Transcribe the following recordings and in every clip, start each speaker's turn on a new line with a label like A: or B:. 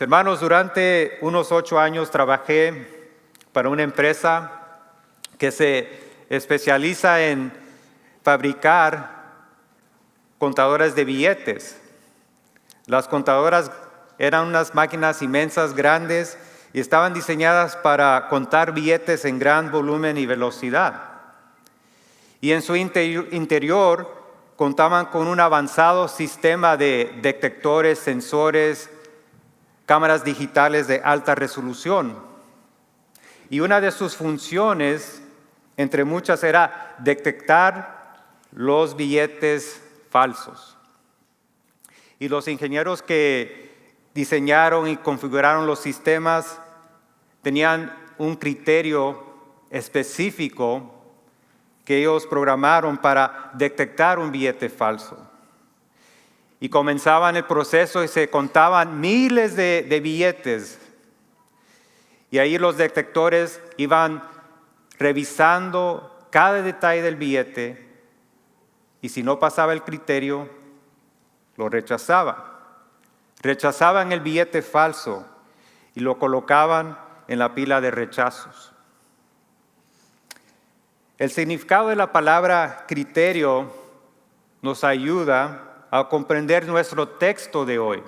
A: Hermanos, durante unos 8 años trabajé para una empresa que se especializa en fabricar contadoras de billetes. Las contadoras eran unas máquinas inmensas, grandes, y estaban diseñadas para contar billetes en gran volumen y velocidad. Y en su interior contaban con un avanzado sistema de detectores, sensores, cámaras digitales de alta resolución. Y una de sus funciones, entre muchas, era detectar los billetes falsos. Y los ingenieros que diseñaron y configuraron los sistemas tenían un criterio específico que ellos programaron para detectar un billete falso. Y comenzaban el proceso y se contaban miles de billetes. Y ahí los detectores iban revisando cada detalle del billete y si no pasaba el criterio, lo rechazaban. Rechazaban el billete falso y lo colocaban en la pila de rechazos. El significado de la palabra criterio nos ayuda a comprender nuestro texto de hoy.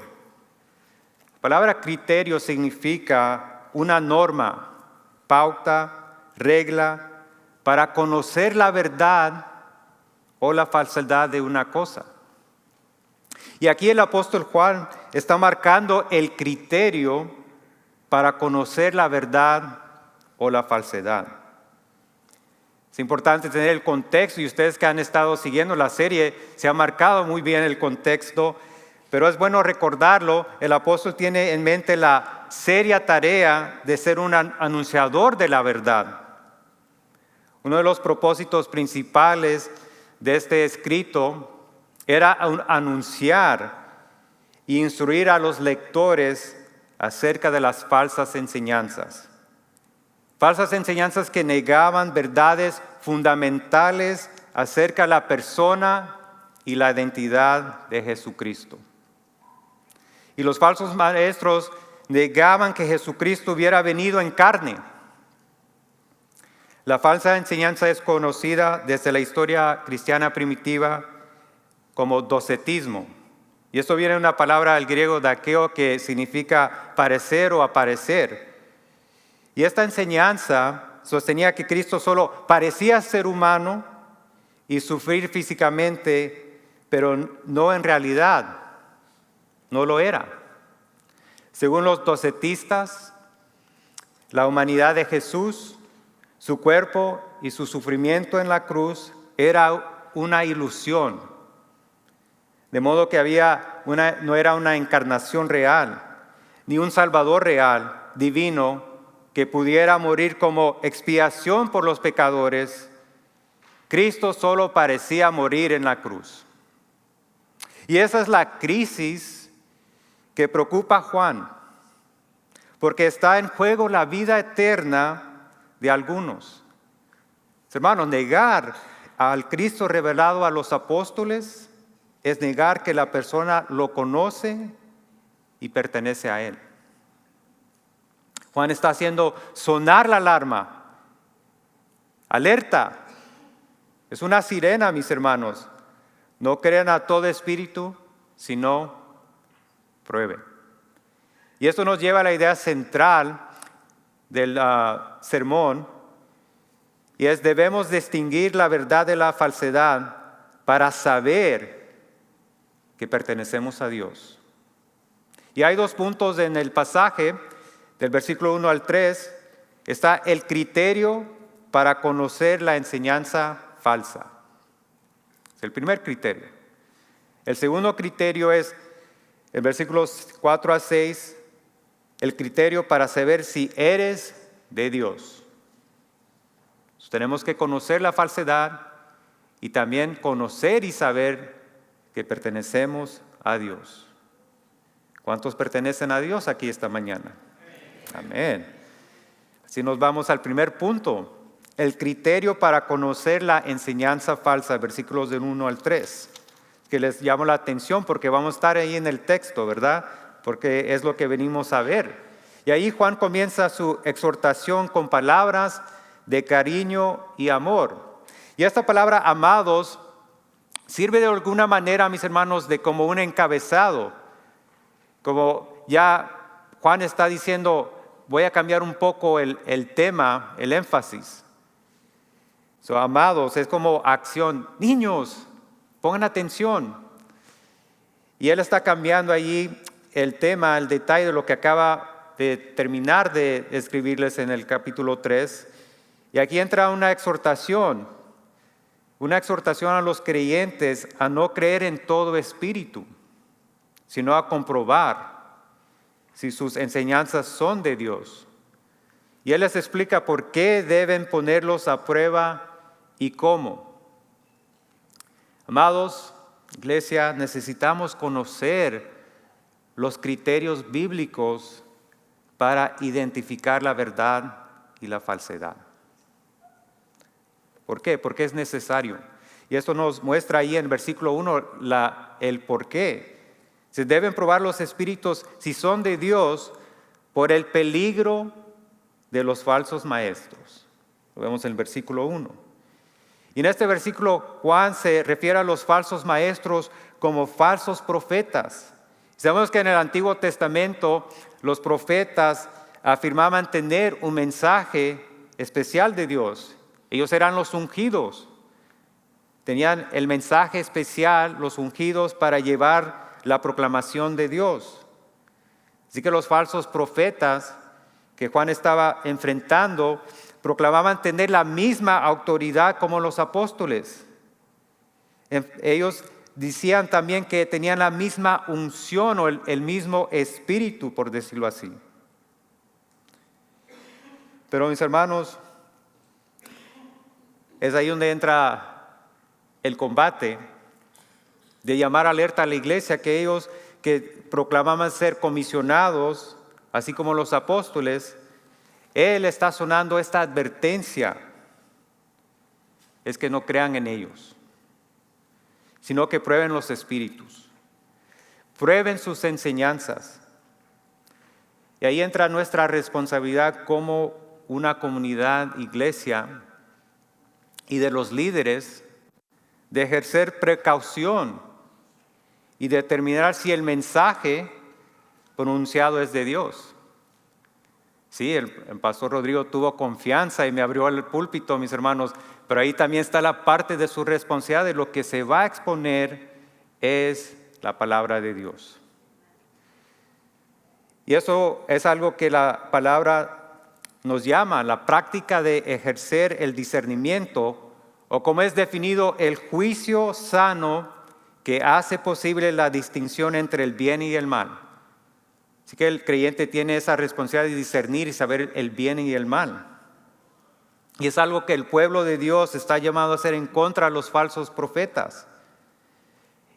A: La palabra criterio significa una norma, pauta, regla para conocer la verdad o la falsedad de una cosa. Y aquí el apóstol Juan está marcando el criterio para conocer la verdad o la falsedad. Es importante tener el contexto y ustedes que han estado siguiendo la serie se ha marcado muy bien el contexto, pero es bueno recordarlo. El apóstol tiene en mente la seria tarea de ser un anunciador de la verdad. Uno de los propósitos principales de este escrito era anunciar e instruir a los lectores acerca de las falsas enseñanzas. Falsas enseñanzas que negaban verdades fundamentales acerca de la persona y la identidad de Jesucristo. Y los falsos maestros negaban que Jesucristo hubiera venido en carne. La falsa enseñanza es conocida desde la historia cristiana primitiva como docetismo. Y esto viene de una palabra del griego dakeo que significa parecer o aparecer. Y esta enseñanza sostenía que Cristo solo parecía ser humano y sufrir físicamente, pero no en realidad, no lo era. Según los docetistas, la humanidad de Jesús, su cuerpo y su sufrimiento en la cruz era una ilusión. De modo que no era una encarnación real, ni un Salvador real, divino, que pudiera morir como expiación por los pecadores. Cristo solo parecía morir en la cruz. Y esa es la crisis que preocupa a Juan, porque está en juego la vida eterna de algunos. Hermanos, negar al Cristo revelado a los apóstoles es negar que la persona lo conoce y pertenece a Él. Juan está haciendo sonar la alarma. Alerta. Es una sirena, mis hermanos. No crean a todo espíritu, sino prueben. Y esto nos lleva a la idea central del sermón, y es: debemos distinguir la verdad de la falsedad para saber que pertenecemos a Dios. Y hay 2 puntos en el pasaje. Del versículo 1 al 3 está el criterio para conocer la enseñanza falsa. Es el primer criterio. El segundo criterio es, en versículos 4 a 6, el criterio para saber si eres de Dios. Entonces, tenemos que conocer la falsedad y también conocer y saber que pertenecemos a Dios. ¿Cuántos pertenecen a Dios aquí esta mañana? Amén. Así nos vamos al primer punto, el criterio para conocer la enseñanza falsa, versículos del 1 al 3, que les llamo la atención porque vamos a estar ahí en el texto, ¿verdad? porque es lo que venimos a ver. Y ahí Juan comienza su exhortación con palabras de cariño y amor. Y esta palabra amados sirve de alguna manera, mis hermanos, de como un encabezado. Como ya Juan está diciendo, voy a cambiar un poco el tema, el énfasis. Amados, es como acción. Niños, pongan atención. Y él está cambiando allí el tema, el detalle de lo que acaba de terminar de escribirles en el capítulo 3. Y aquí entra una exhortación a los creyentes a no creer en todo espíritu, sino a comprobar si sus enseñanzas son de Dios. Y él les explica por qué deben ponerlos a prueba y cómo. Amados, iglesia, necesitamos conocer los criterios bíblicos para identificar la verdad y la falsedad. ¿Por qué? Porque es necesario. Y esto nos muestra ahí en versículo 1 el por qué. Se deben probar los espíritus si son de Dios por el peligro de los falsos maestros. Lo vemos en el versículo 1. Y en este versículo Juan se refiere a los falsos maestros como falsos profetas. Sabemos que en el Antiguo Testamento los profetas afirmaban tener un mensaje especial de Dios. Ellos eran los ungidos. Tenían el mensaje especial, los ungidos, para llevar la proclamación de Dios. Así que los falsos profetas que Juan estaba enfrentando proclamaban tener la misma autoridad como los apóstoles. Ellos decían también que tenían la misma unción o el mismo espíritu, por decirlo así. Pero mis hermanos, es ahí donde entra el combate de llamar alerta a la iglesia, que ellos que proclamaban ser comisionados, así como los apóstoles, él está sonando esta advertencia, es que no crean en ellos, sino que prueben los espíritus, prueben sus enseñanzas. Y ahí entra nuestra responsabilidad como una comunidad, iglesia, y de los líderes, de ejercer precaución y determinar si el mensaje pronunciado es de Dios. Sí, el pastor Rodrigo tuvo confianza y me abrió el púlpito, mis hermanos, pero ahí también está la parte de su responsabilidad. De lo que se va a exponer es la palabra de Dios. Y eso es algo que la palabra nos llama, la práctica de ejercer el discernimiento, o como es definido, el juicio sano que hace posible la distinción entre el bien y el mal. Así que el creyente tiene esa responsabilidad de discernir y saber el bien y el mal. Y es algo que el pueblo de Dios está llamado a hacer en contra de los falsos profetas.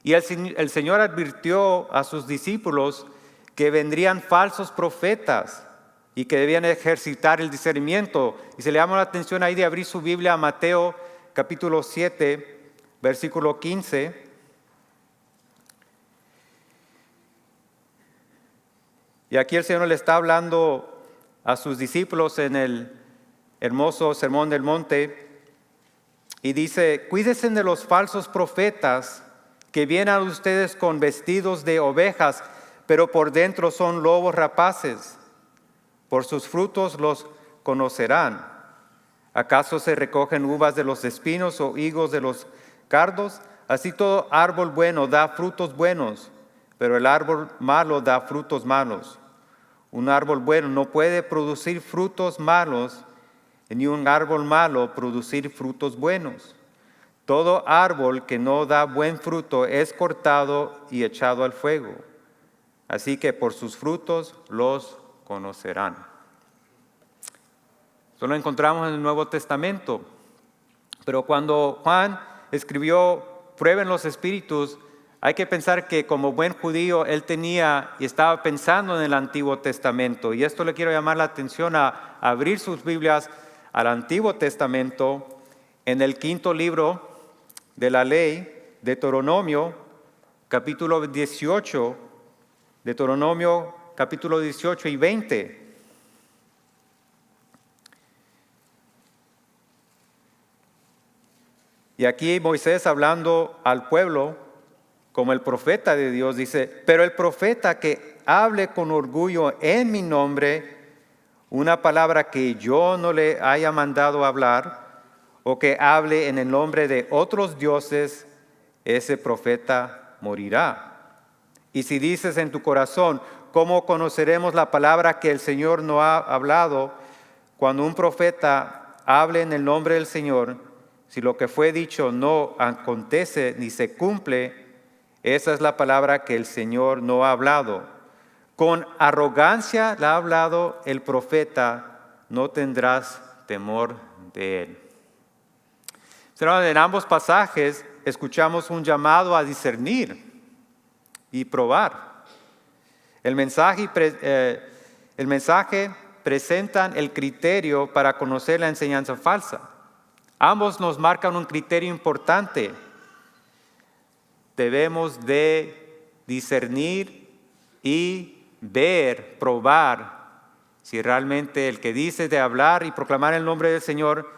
A: Y el Señor advirtió a sus discípulos que vendrían falsos profetas y que debían ejercitar el discernimiento. Y se le llama la atención ahí de abrir su Biblia a Mateo capítulo 7, versículo 15. Y aquí el Señor le está hablando a sus discípulos en el hermoso Sermón del Monte y dice: cuídense de los falsos profetas que vienen a ustedes con vestidos de ovejas, pero por dentro son lobos rapaces. Por sus frutos los conocerán. ¿Acaso se recogen uvas de los espinos o higos de los cardos? Así todo árbol bueno da frutos buenos, pero el árbol malo da frutos malos. Un árbol bueno no puede producir frutos malos, ni un árbol malo producir frutos buenos. Todo árbol que no da buen fruto es cortado y echado al fuego. Así que por sus frutos los conocerán. Esto lo encontramos en el Nuevo Testamento. Pero cuando Juan escribió prueben los espíritus, hay que pensar que como buen judío él tenía y estaba pensando en el Antiguo Testamento. Y esto le quiero llamar la atención a abrir sus Biblias al Antiguo Testamento, en el 5º libro de la ley, Deuteronomio, capítulo 18, Deuteronomio capítulo 18 y 20. Y aquí Moisés, hablando al pueblo como el profeta de Dios, dice: pero el profeta que hable con orgullo en mi nombre una palabra que yo no le haya mandado hablar, o que hable en el nombre de otros dioses, ese profeta morirá. Y si dices en tu corazón: ¿cómo conoceremos la palabra que el Señor no ha hablado? Cuando un profeta hable en el nombre del Señor, si lo que fue dicho no acontece ni se cumple, esa es la palabra que el Señor no ha hablado. Con arrogancia la ha hablado el profeta, no tendrás temor de él. En ambos pasajes escuchamos un llamado a discernir y probar. El mensaje presentan el criterio para conocer la enseñanza falsa. Ambos nos marcan un criterio importante. Debemos de discernir y ver, probar si realmente el que dice de hablar y proclamar el nombre del Señor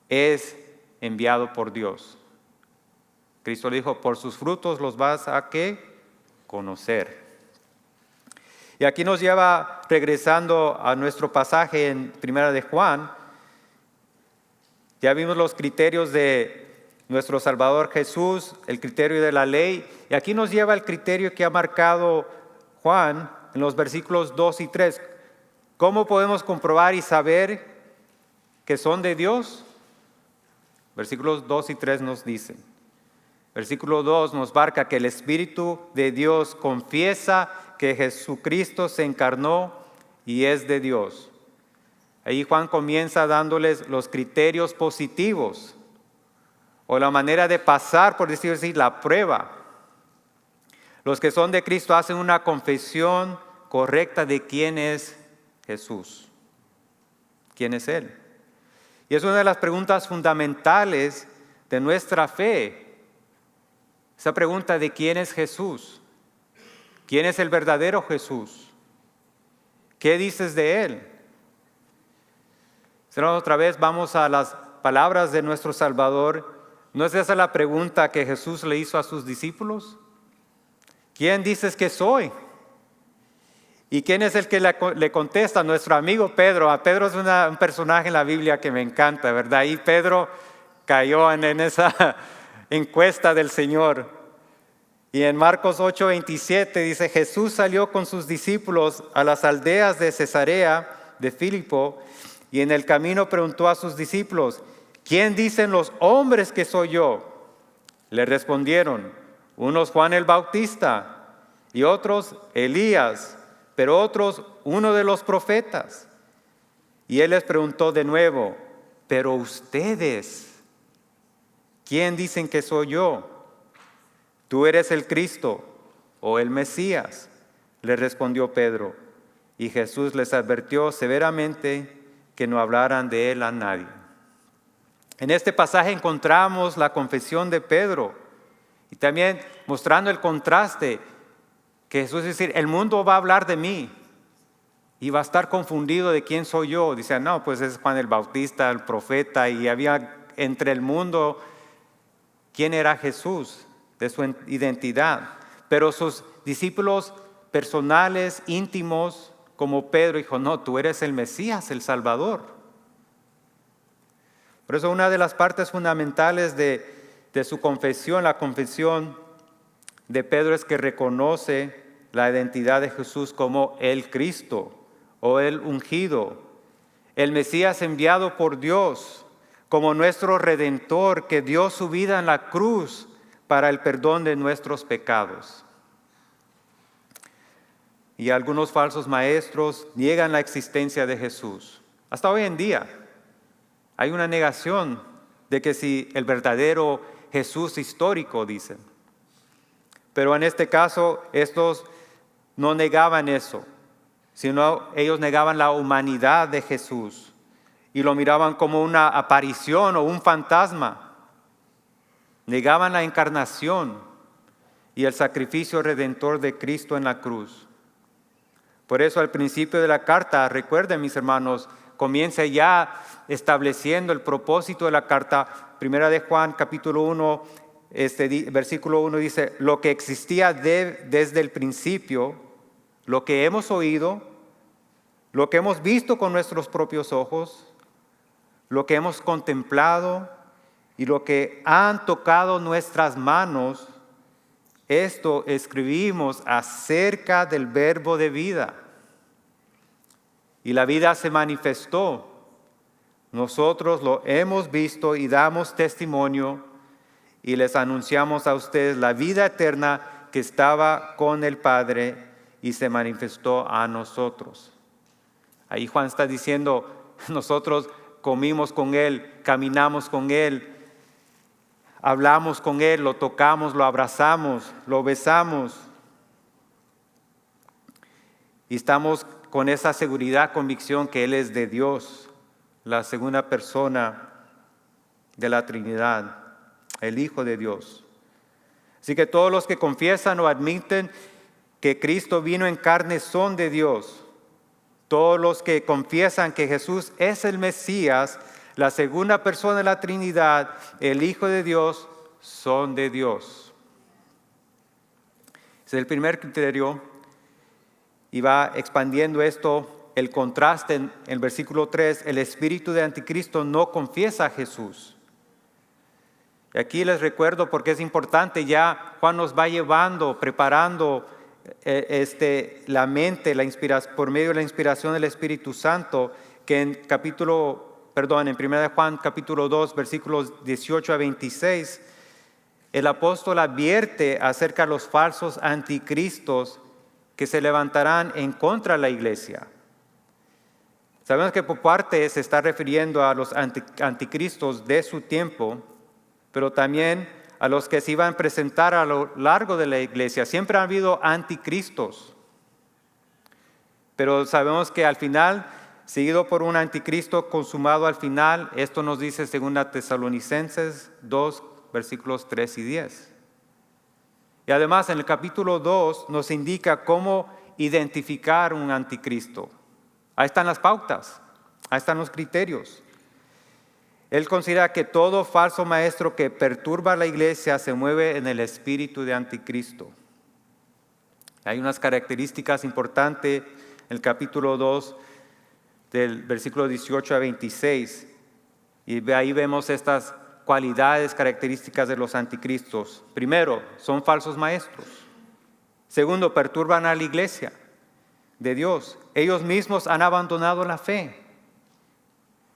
A: es enviado por Dios. Cristo dijo: por sus frutos los vas a ¿qué? Conocer. Y aquí nos lleva, regresando a nuestro pasaje en Primera de Juan. Ya vimos los criterios de nuestro Salvador Jesús, el criterio de la ley, y aquí nos lleva el criterio que ha marcado Juan en los versículos 2 y 3. ¿Cómo podemos comprobar y saber que son de Dios? Versículos 2 y 3 nos dicen. Versículo 2 nos marca que el Espíritu de Dios confiesa que Jesucristo se encarnó y es de Dios. Ahí Juan comienza dándoles los criterios positivos, o la manera de pasar, por decirlo así, la prueba. Los que son de Cristo hacen una confesión correcta de quién es Jesús. ¿Quién es Él? Y es una de las preguntas fundamentales de nuestra fe. Esa pregunta de quién es Jesús. ¿Quién es el verdadero Jesús? ¿Qué dices de Él? Otra vez vamos a las palabras de nuestro Salvador. ¿No es esa la pregunta que Jesús le hizo a sus discípulos? ¿Quién dices que soy? ¿Y quién es el que le contesta? Nuestro amigo Pedro. A Pedro es un personaje en la Biblia que me encanta, ¿verdad? Y Pedro cayó en esa encuesta del Señor. Y en Marcos 8:27 dice: Jesús salió con sus discípulos a las aldeas de Cesarea de Filipo, y en el camino preguntó a sus discípulos: ¿quién dicen los hombres que soy yo? Le respondieron: unos Juan el Bautista, y otros Elías, pero otros uno de los profetas. Y él les preguntó de nuevo: pero ustedes, ¿quién dicen que soy yo? ¿Tú eres el Cristo o el Mesías? Le respondió Pedro. Y Jesús les advirtió severamente que no hablaran de él a nadie. En este pasaje encontramos la confesión de Pedro, y también mostrando el contraste que Jesús dice: el mundo va a hablar de mí y va a estar confundido de quién soy yo. Dice: no, pues es Juan el Bautista, el profeta, y había entre el mundo quién era Jesús, de su identidad. Pero sus discípulos personales, íntimos, como Pedro, dijo: no, tú eres el Mesías, el Salvador. Por eso una de las partes fundamentales de su confesión, la confesión de Pedro, es que reconoce la identidad de Jesús como el Cristo o el ungido, el Mesías enviado por Dios, como nuestro Redentor, que dio su vida en la cruz para el perdón de nuestros pecados. Y algunos falsos maestros niegan la existencia de Jesús. Hasta hoy en día hay una negación de que si el verdadero Jesús histórico, dicen. Pero en este caso, estos no negaban eso, sino ellos negaban la humanidad de Jesús y lo miraban como una aparición o un fantasma. Negaban la encarnación y el sacrificio redentor de Cristo en la cruz. Por eso al principio de la carta, recuerden mis hermanos, comienza ya estableciendo el propósito de la carta. Primera de Juan capítulo 1, versículo 1 dice, lo que existía desde el principio, lo que hemos oído, lo que hemos visto con nuestros propios ojos, lo que hemos contemplado y lo que han tocado nuestras manos, esto escribimos acerca del verbo de vida. Y la vida se manifestó. Nosotros lo hemos visto y damos testimonio y les anunciamos a ustedes la vida eterna que estaba con el Padre y se manifestó a nosotros. Ahí Juan está diciendo, nosotros comimos con Él, caminamos con Él, hablamos con Él, lo tocamos, lo abrazamos, lo besamos. Y estamos con esa seguridad, convicción que Él es de Dios, la segunda persona de la Trinidad, el Hijo de Dios. Así que todos los que confiesan o admiten que Cristo vino en carne son de Dios. Todos los que confiesan que Jesús es el Mesías, la segunda persona de la Trinidad, el Hijo de Dios, son de Dios. Ese es el primer criterio. Y va expandiendo esto, el contraste en el versículo 3, el espíritu de anticristo no confiesa a Jesús. Y aquí les recuerdo porque es importante, ya Juan nos va llevando, preparando la mente, por medio de la inspiración del Espíritu Santo, que en 1 Juan capítulo 2, versículos 18 a 26, el apóstol advierte acerca de los falsos anticristos que se levantarán en contra de la iglesia. Sabemos que por parte se está refiriendo a los anticristos de su tiempo, pero también a los que se iban a presentar a lo largo de la iglesia. Siempre ha habido anticristos, pero sabemos que al final, seguido por un anticristo consumado al final, esto nos dice 2 Tesalonicenses 2, versículos 3 y 10. Y además en el capítulo 2 nos indica cómo identificar un anticristo. Ahí están las pautas, ahí están los criterios. Él considera que todo falso maestro que perturba a la iglesia se mueve en el espíritu de anticristo. Hay unas características importantes en el capítulo 2 del versículo 18 a 26. Y ahí vemos estas cualidades, características de los anticristos. Primero, son falsos maestros. Segundo, perturban a la iglesia de Dios. Ellos mismos han abandonado la fe.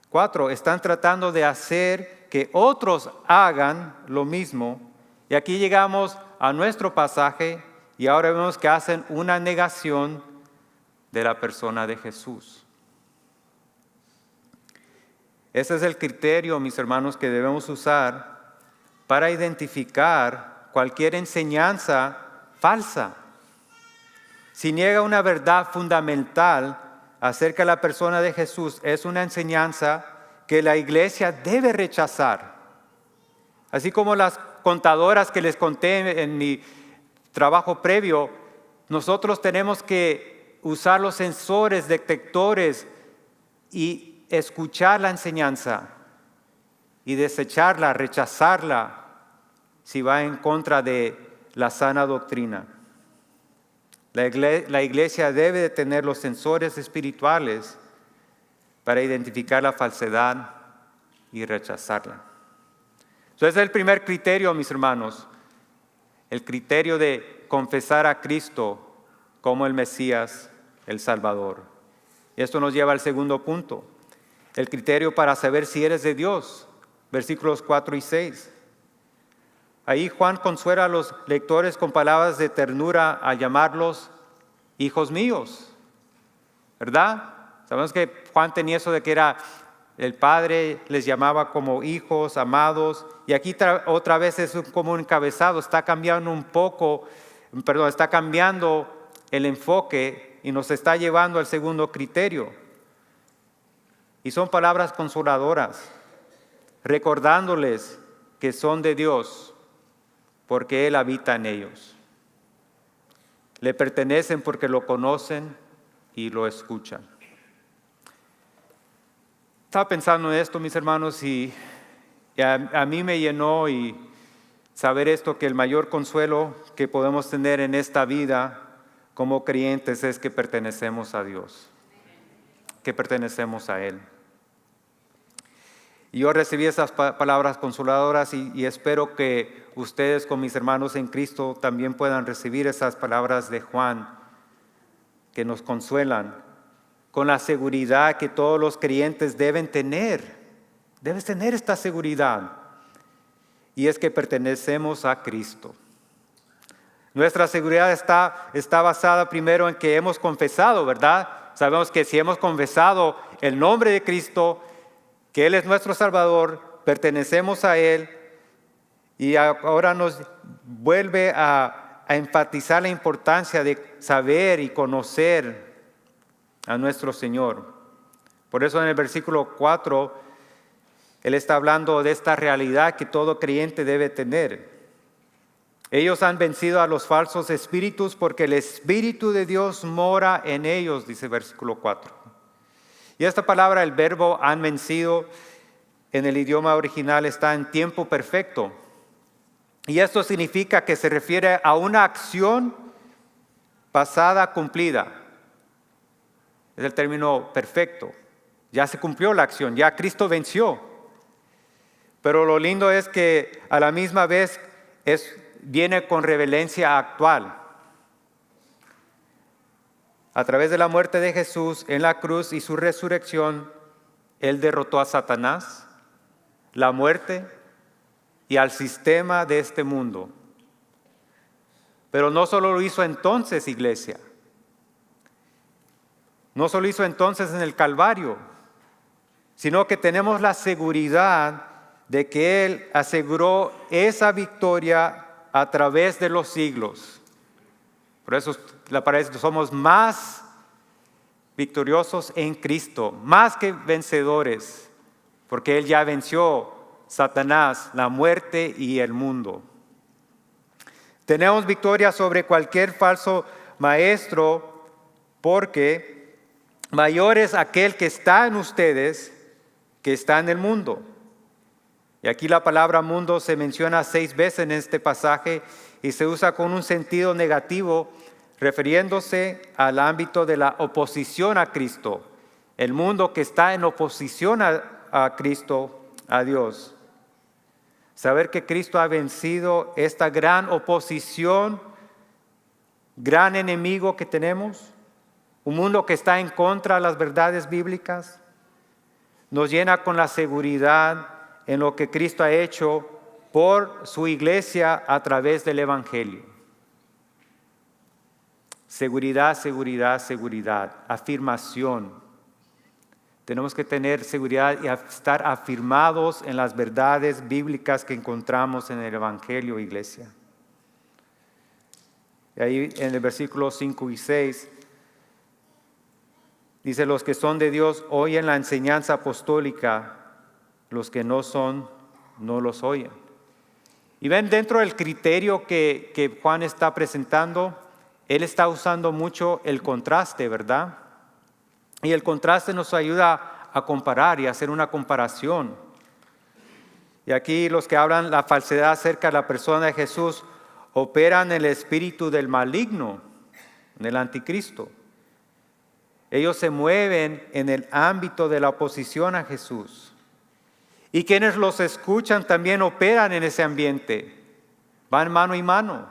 A: 4, están tratando de hacer que otros hagan lo mismo. Y aquí llegamos a nuestro pasaje y ahora vemos que hacen una negación de la persona de Jesús. Ese es el criterio, mis hermanos, que debemos usar para identificar cualquier enseñanza falsa. Si niega una verdad fundamental acerca de la persona de Jesús, es una enseñanza que la iglesia debe rechazar. Así como las contadoras que les conté en mi trabajo previo, nosotros tenemos que usar los sensores, detectores y escuchar la enseñanza y desecharla, rechazarla si va en contra de la sana doctrina. La iglesia debe de tener los sensores espirituales para identificar la falsedad y rechazarla. Ese es el primer criterio, mis hermanos, el criterio de confesar a Cristo como el Mesías, el Salvador. Y esto nos lleva al segundo punto. El criterio para saber si eres de Dios, versículos 4 y 6. Ahí Juan consuela a los lectores con palabras de ternura al llamarlos hijos míos, ¿verdad? Sabemos que Juan tenía eso de que era el Padre, les llamaba como hijos, amados, y aquí otra vez es como un encabezado, está cambiando el enfoque y nos está llevando al segundo criterio. Y son palabras consoladoras, recordándoles que son de Dios, porque Él habita en ellos. Le pertenecen porque lo conocen, y lo escuchan. Estaba pensando en esto, mis hermanos, y a mí me llenó y saber esto, que el mayor consuelo que podemos tener en esta vida como creyentes es que pertenecemos a Dios, que pertenecemos a Él. Y yo recibí esas palabras consoladoras y espero que ustedes, con mis hermanos en Cristo, también puedan recibir esas palabras de Juan que nos consuelan con la seguridad que todos los creyentes deben tener. Debes tener esta seguridad, y es que pertenecemos a Cristo. Nuestra seguridad está basada primero en que hemos confesado, ¿verdad? Sabemos que si hemos confesado el nombre de Cristo, que Él es nuestro Salvador, pertenecemos a Él, y ahora nos vuelve a enfatizar la importancia de saber y conocer a nuestro Señor. Por eso en el versículo 4, Él está hablando de esta realidad que todo creyente debe tener. Ellos han vencido a los falsos espíritus porque el Espíritu de Dios mora en ellos, dice el versículo 4. Y esta palabra, el verbo han vencido, en el idioma original está en tiempo perfecto. Y esto significa que se refiere a una acción pasada cumplida. Es el término perfecto. Ya se cumplió la acción, ya Cristo venció. Pero lo lindo es que a la misma vez viene con relevancia actual. A través de la muerte de Jesús en la cruz y su resurrección, Él derrotó a Satanás, la muerte y al sistema de este mundo. Pero no solo lo hizo entonces, iglesia. No solo hizo entonces en el Calvario, sino que tenemos la seguridad de que Él aseguró esa victoria a través de los siglos. Por eso somos más victoriosos en Cristo, más que vencedores, porque Él ya venció Satanás, la muerte y el mundo. Tenemos victoria sobre cualquier falso maestro, porque mayor es aquel que está en ustedes que está en el mundo. Y aquí la palabra mundo se menciona 6 veces en este pasaje y se usa con un sentido negativo, refiriéndose al ámbito de la oposición a Cristo. El mundo que está en oposición a Cristo, a Dios. Saber que Cristo ha vencido esta gran oposición, gran enemigo que tenemos, un mundo que está en contra de las verdades bíblicas, nos llena con la seguridad en lo que Cristo ha hecho por su iglesia a través del Evangelio. Seguridad, seguridad, seguridad, afirmación. Tenemos que tener seguridad y estar afirmados en las verdades bíblicas que encontramos en el Evangelio, iglesia. Y ahí en el versículo 5 y 6 dice: los que son de Dios oyen la enseñanza apostólica, los que no son, no los oyen. Y ven, dentro del criterio que Juan está presentando, él está usando mucho el contraste, ¿verdad? Y el contraste nos ayuda a comparar y a hacer una comparación. Y aquí los que hablan la falsedad acerca de la persona de Jesús operan en el espíritu del maligno, en el anticristo. Ellos se mueven en el ámbito de la oposición a Jesús. Y quienes los escuchan también operan en ese ambiente. Van mano y mano.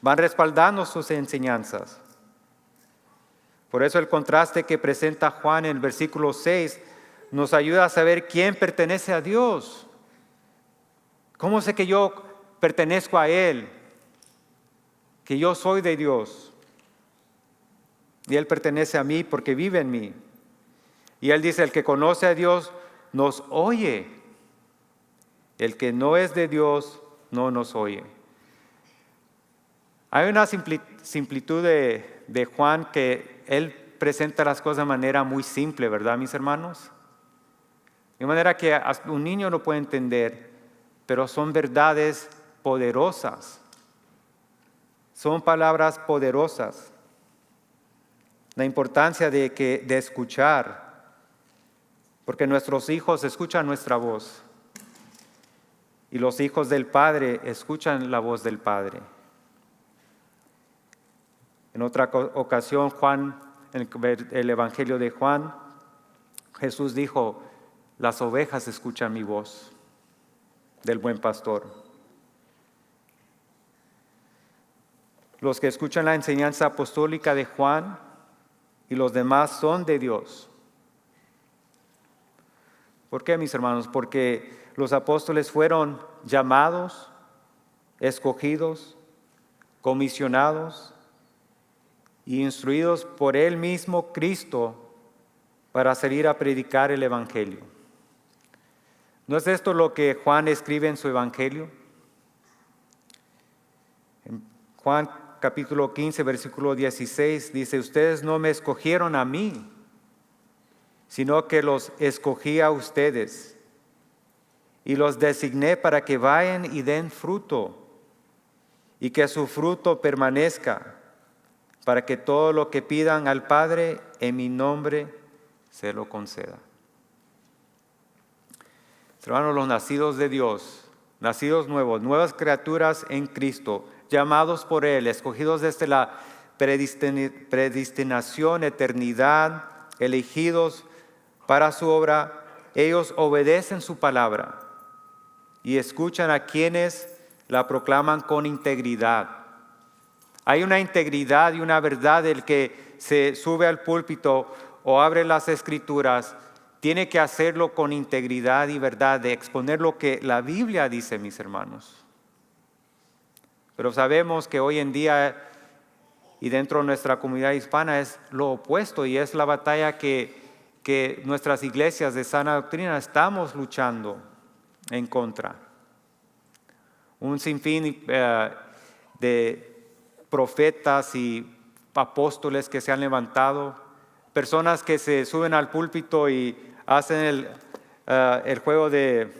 A: Van respaldando sus enseñanzas. Por eso el contraste que presenta Juan en el versículo 6 nos ayuda a saber quién pertenece a Dios. ¿Cómo sé que yo pertenezco a Él? Que yo soy de Dios. Y Él pertenece a mí porque vive en mí. Y Él dice: el que conoce a Dios nos oye. El que no es de Dios no nos oye. Hay una similitud de Juan, que él presenta las cosas de manera muy simple, ¿verdad, mis hermanos? De manera que un niño lo puede entender, pero son verdades poderosas. Son palabras poderosas. la importancia de escuchar, porque nuestros hijos escuchan nuestra voz y los hijos del Padre escuchan la voz del Padre. En otra ocasión, en el Evangelio de Juan, Jesús dijo: las ovejas escuchan mi voz, del buen pastor. Los que escuchan la enseñanza apostólica de Juan y los demás son de Dios. ¿Por qué, mis hermanos? Porque los apóstoles fueron llamados, escogidos, comisionados y instruidos por Él mismo, Cristo, para salir a predicar el Evangelio. ¿No es esto lo que Juan escribe en su Evangelio? En Juan capítulo 15, versículo 16 dice: ustedes no me escogieron a mí, sino que los escogí a ustedes y los designé para que vayan y den fruto y que su fruto permanezca, para que todo lo que pidan al Padre en mi nombre se lo conceda. Hermanos, los nacidos de Dios, nacidos nuevos, nuevas criaturas en Cristo, llamados por Él, escogidos desde la predestinación, eternidad, elegidos para su obra, ellos obedecen su palabra y escuchan a quienes la proclaman con integridad. Hay una integridad y una verdad del que se sube al púlpito o abre las Escrituras. Tiene que hacerlo con integridad y verdad, de exponer lo que la Biblia dice, mis hermanos. Pero sabemos que hoy en día y dentro de nuestra comunidad hispana es lo opuesto, y es la batalla que nuestras iglesias de sana doctrina estamos luchando en contra. Un sinfín de profetas y apóstoles que se han levantado, personas que se suben al púlpito y hacen el juego de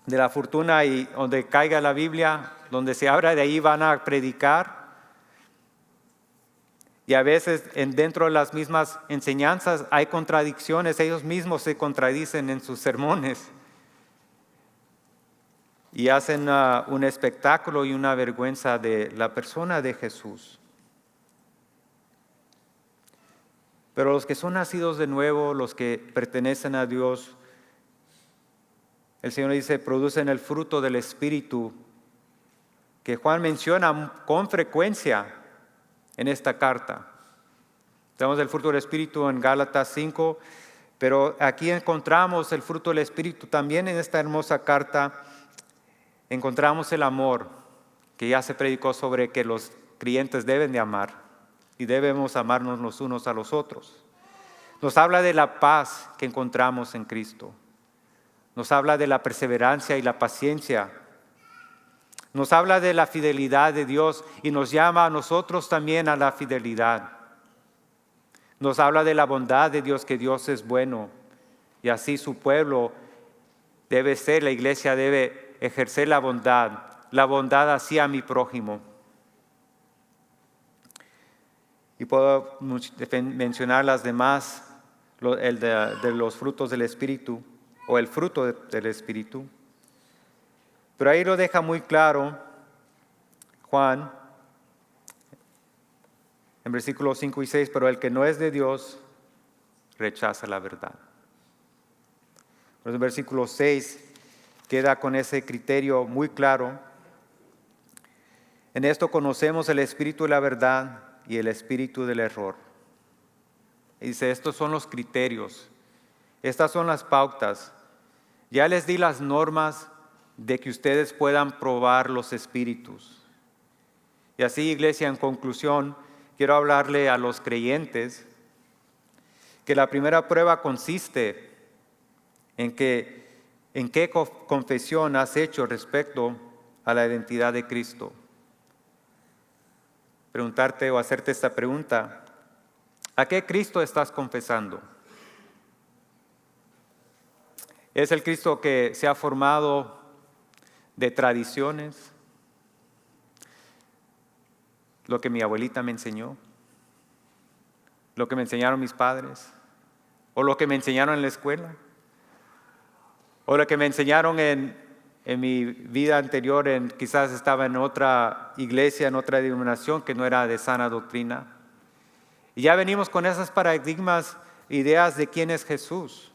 A: la fortuna, y donde caiga la Biblia, donde se abra, de ahí van a predicar. Y a veces dentro de las mismas enseñanzas hay contradicciones, ellos mismos se contradicen en sus sermones y hacen un espectáculo y una vergüenza de la persona de Jesús. Pero los que son nacidos de nuevo, los que pertenecen a Dios, el Señor dice, producen el fruto del Espíritu, que Juan menciona con frecuencia en esta carta. Tenemos el fruto del Espíritu en Gálatas 5, pero aquí encontramos el fruto del Espíritu también en esta hermosa carta. Encontramos el amor, que ya se predicó sobre que los creyentes deben de amar y debemos amarnos los unos a los otros. Nos habla de la paz que encontramos en Cristo. Nos habla de la perseverancia y la paciencia. Nos habla de la fidelidad de Dios y nos llama a nosotros también a la fidelidad. Nos habla de la bondad de Dios, que Dios es bueno y así su pueblo debe ser, la iglesia debe ejercer la bondad hacia mi prójimo. Y puedo mencionar las demás, el de los frutos del Espíritu o el fruto del Espíritu. Pero ahí lo deja muy claro Juan en versículos 5 y 6, pero el que no es de Dios rechaza la verdad. Por eso en versículo 6 queda con ese criterio muy claro. En esto conocemos el espíritu de la verdad y el espíritu del error. Y dice, estos son los criterios, estas son las pautas. Ya les di las normas de que ustedes puedan probar los espíritus. Y así, iglesia, en conclusión, quiero hablarle a los creyentes que la primera prueba consiste en qué confesión has hecho respecto a la identidad de Cristo. Preguntarte o hacerte esta pregunta: ¿a qué Cristo estás confesando? ¿Es el Cristo que se ha formado de tradiciones? ¿Lo que mi abuelita me enseñó? lo que me enseñaron mis padres, o lo que me enseñaron en la escuela, o lo que me enseñaron en mi vida anterior, quizás estaba en otra iglesia, en otra denominación que no era de sana doctrina. Y ya venimos con esos paradigmas, ideas de quién es Jesús.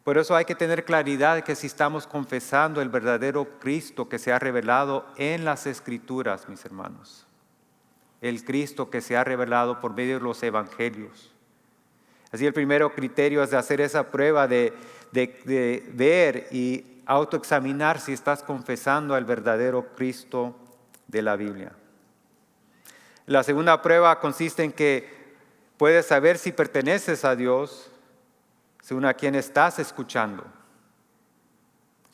A: Por eso hay que tener claridad de que si estamos confesando el verdadero Cristo que se ha revelado en las Escrituras, mis hermanos, el Cristo que se ha revelado por medio de los evangelios. Así el primer criterio es de hacer esa prueba de ver y autoexaminar si estás confesando al verdadero Cristo de la Biblia. La segunda prueba consiste en que puedes saber si perteneces a Dios según a quién estás escuchando.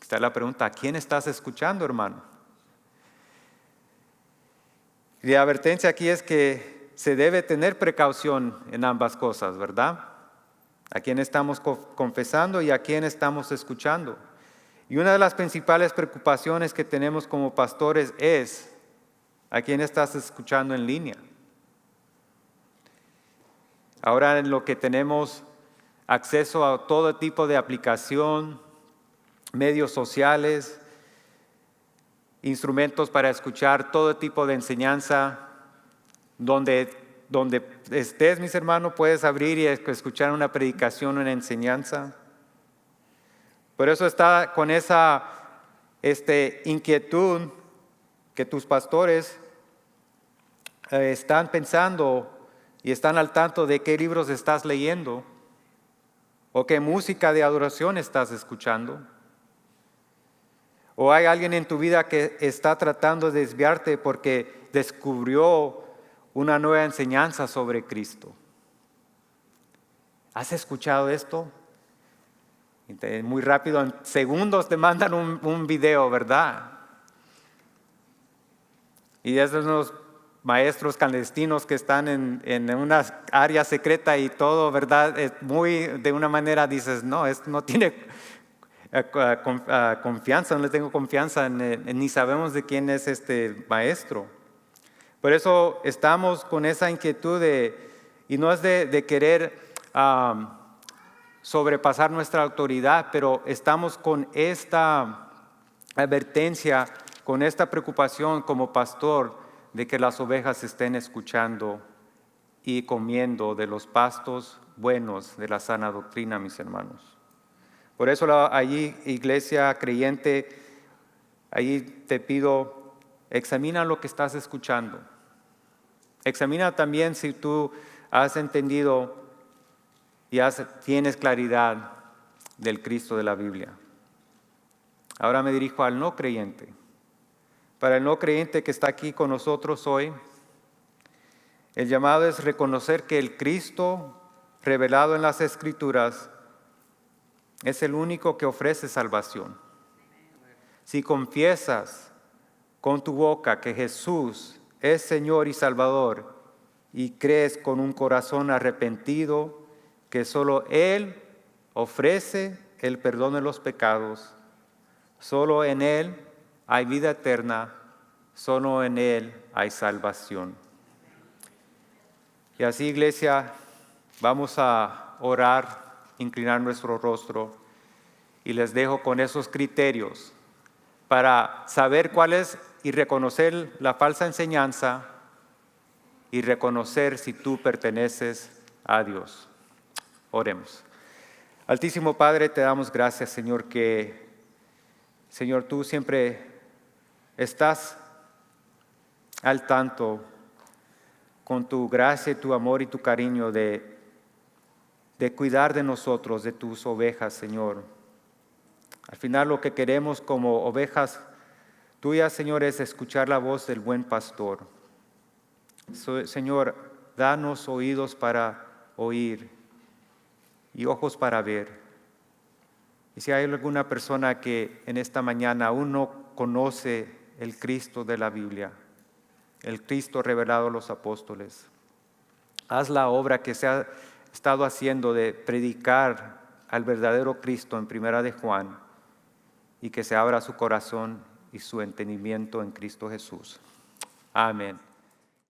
A: Está la pregunta, ¿a quién estás escuchando, hermano? Y la advertencia aquí es que se debe tener precaución en ambas cosas, ¿verdad? A quién estamos confesando y a quién estamos escuchando. Y una de las principales preocupaciones que tenemos como pastores es a quién estás escuchando en línea. Ahora en lo que tenemos acceso a todo tipo de aplicación, medios sociales, instrumentos para escuchar todo tipo de enseñanza, donde estés, mis hermanos, puedes abrir y escuchar una predicación, una enseñanza. Por eso está con esa inquietud que tus pastores están pensando y están al tanto de qué libros estás leyendo o qué música de adoración estás escuchando. O hay alguien en tu vida que está tratando de desviarte porque descubrió una nueva enseñanza sobre Cristo. ¿Has escuchado esto? Muy rápido, en segundos te mandan un video, ¿verdad? Y esos unos maestros clandestinos que están en una área secreta y todo, ¿verdad? De una manera dices, no, esto no tiene confianza, no le tengo confianza, ni sabemos de quién es este maestro. Por eso estamos con esa inquietud y no es de querer sobrepasar nuestra autoridad, pero estamos con esta advertencia, con esta preocupación como pastor de que las ovejas estén escuchando y comiendo de los pastos buenos de la sana doctrina, mis hermanos. Por eso allí, iglesia creyente, allí te pido, examina lo que estás escuchando. Examina también si tú has entendido y tienes claridad del Cristo de la Biblia. Ahora me dirijo al no creyente. Para el no creyente que está aquí con nosotros hoy, el llamado es reconocer que el Cristo revelado en las Escrituras es el único que ofrece salvación. Si confiesas con tu boca que Jesús es Señor y Salvador y crees con un corazón arrepentido que solo Él ofrece el perdón de los pecados, solo en Él hay vida eterna, solo en Él hay salvación. Y así, iglesia, vamos a orar, inclinar nuestro rostro y les dejo con esos criterios para saber cuál es y reconocer la falsa enseñanza y reconocer si tú perteneces a Dios. Oremos. Altísimo Padre, te damos gracias, Señor, Señor, tú siempre estás al tanto con tu gracia, tu amor y tu cariño de cuidar de nosotros, de tus ovejas, Señor. Al final lo que queremos como ovejas tuyas, Señor, es escuchar la voz del buen pastor. Señor, danos oídos para oír y ojos para ver. Y si hay alguna persona que en esta mañana aún no conoce el Cristo de la Biblia, el Cristo revelado a los apóstoles, haz la obra que se ha estado haciendo de predicar al verdadero Cristo en Primera de Juan y que se abra su corazón y su entendimiento en Cristo Jesús. Amén.